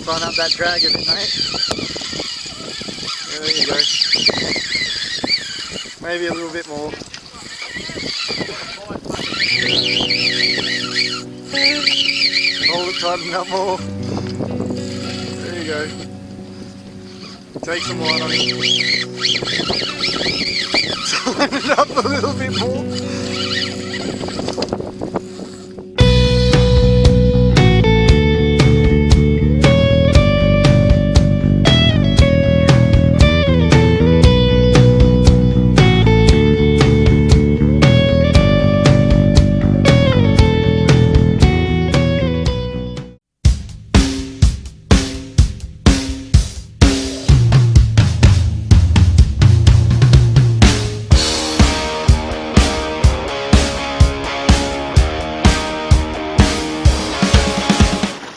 Trying up that drag a bit, mate. Yeah, there you go. Maybe a little bit more. Hold it, tighten up more. There you go. Take some line on it. Tighten it up a little bit more.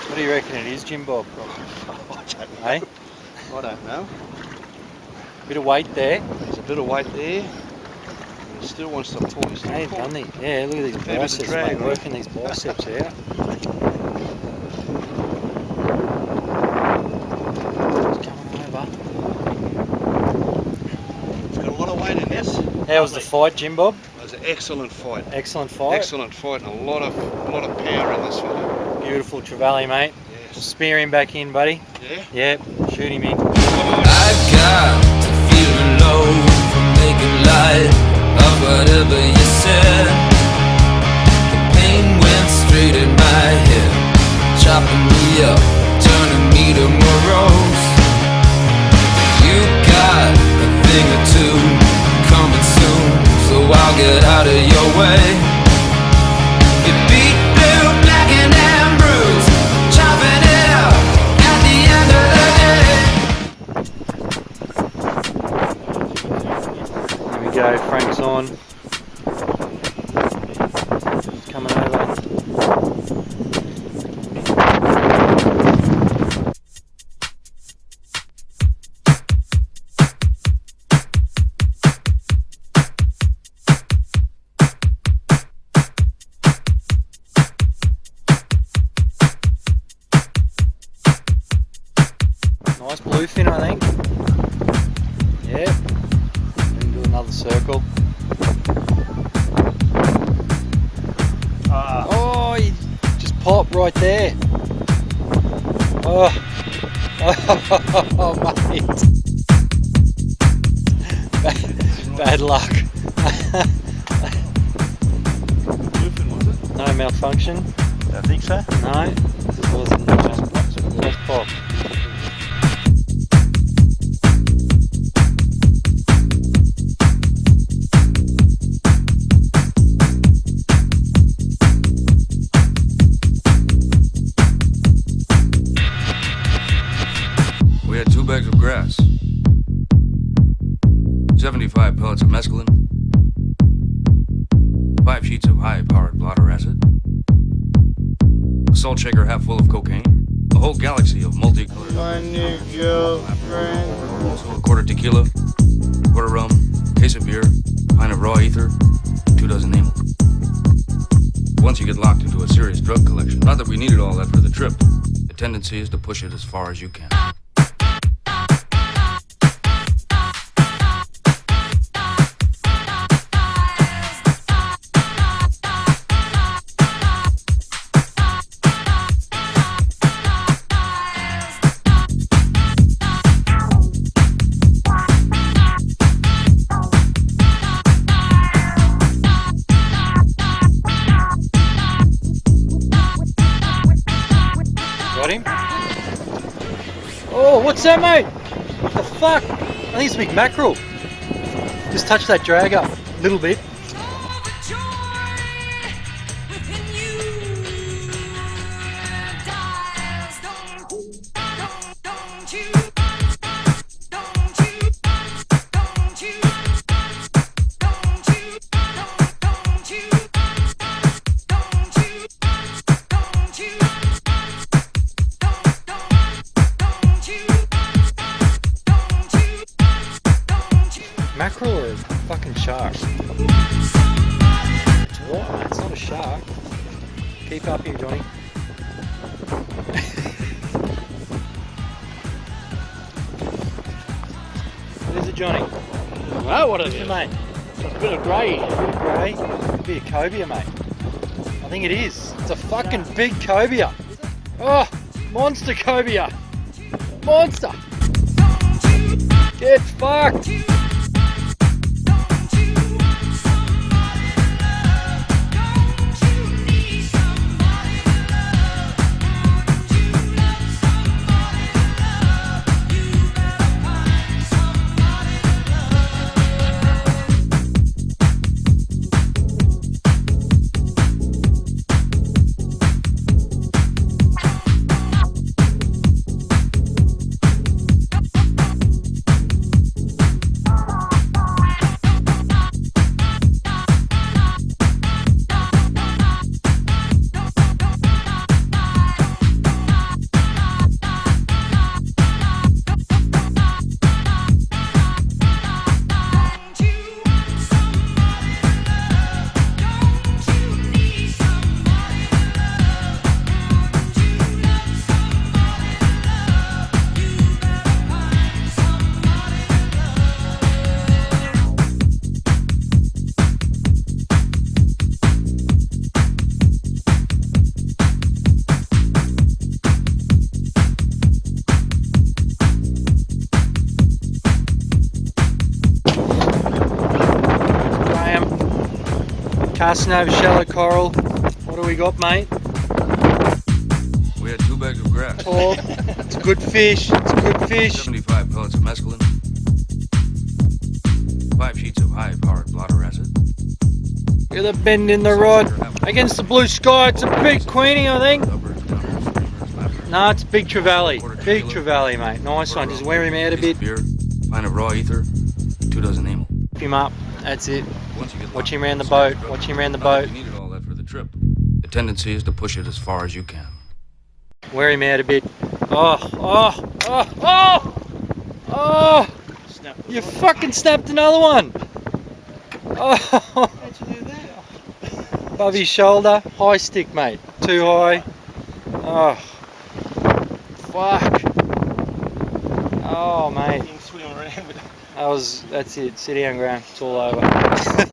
What do you reckon it is, Jim Bob? I don't know. Hey? I don't know. Bit of weight there. There's a bit of weight there. He still wants to pull. He's Hey, still done it. Yeah, look at these Fair bit of biceps, drag, mate. right? Working these biceps out. It's coming over. It's got a lot of weight in this. How was the fight, Jim Bob? It was an excellent fight. Excellent fight. Excellent fight and a lot of power in this fella. Beautiful Trevally, mate. We'll Yes. spear him back in, buddy. Yeah. Yep, shoot him in. I got to feel low from making light of whatever you said. The pain went straight in my head, chopping me up, turning me to morose. You got a thing or two coming soon, so I'll get out of your way. You beat blue, black and bruised, chopping it up at the end of the day. Here we go, Frank's on. It's coming over. Nice bluefin, I think. Yeah. Then do another circle. Oh, he just popped right there. Oh, oh mate. Bad luck. Bluefin, was it? No malfunction. I think so. No. It wasn't just pop. We had 2 bags of grass, 75 pellets of mescaline, 5 sheets of high-powered blotter acid, a salt shaker half full of cocaine, a whole galaxy of multicolored, My new girlfriend. also a quarter tequila, quarter rum, case of beer, pint of raw ether, 2 dozen amyl. Once you get locked into a serious drug collection, not that we needed all that for the trip, the tendency is to push it as far as you can. Got him? Oh, what's that, mate? What the fuck? I think it's a big mackerel. Just touch that drag up a little bit. Mackerel or a fucking shark? What? It's not a shark. Keep up here, Johnny. What is it, Johnny? I don't know what it is. Mate, It's a bit of grey. grey. Could be a cobia, mate. I think it is. It's a fucking big cobia. Oh, monster cobia. Monster. Get fucked. Casting over shallow coral. What do we got, mate? We had 2 bags of grass, Oh, it's good fish. It's good fish. 75 pellets of mescaline, 5 sheets of high-powered blotter acid. Look at the bend in the rod. Against the blue sky, it's a big queenie, I think. Uppers, downers, streamers, lappers, No, it's big trevally. quarter Big tequila, trevally, mate. Nice one. Just wear him out a case bit. of beer, pint of raw ether, 2 dozen amyl. Keep him up. That's it. Once you get Watch locked him around the in, boat. it's Watch him around the not that boat. You needed all that for the trip. The tendency is to push it as far as you can. Wear him out a bit. Oh, oh, oh, oh! Oh! Snap. You fucking snapped another one! Oh! How'd you do that? Above his shoulder. High stick, mate. Too high. Oh. Fuck. Oh, mate. You can swim around with it. That's it. Sit down, Graham. It's all over.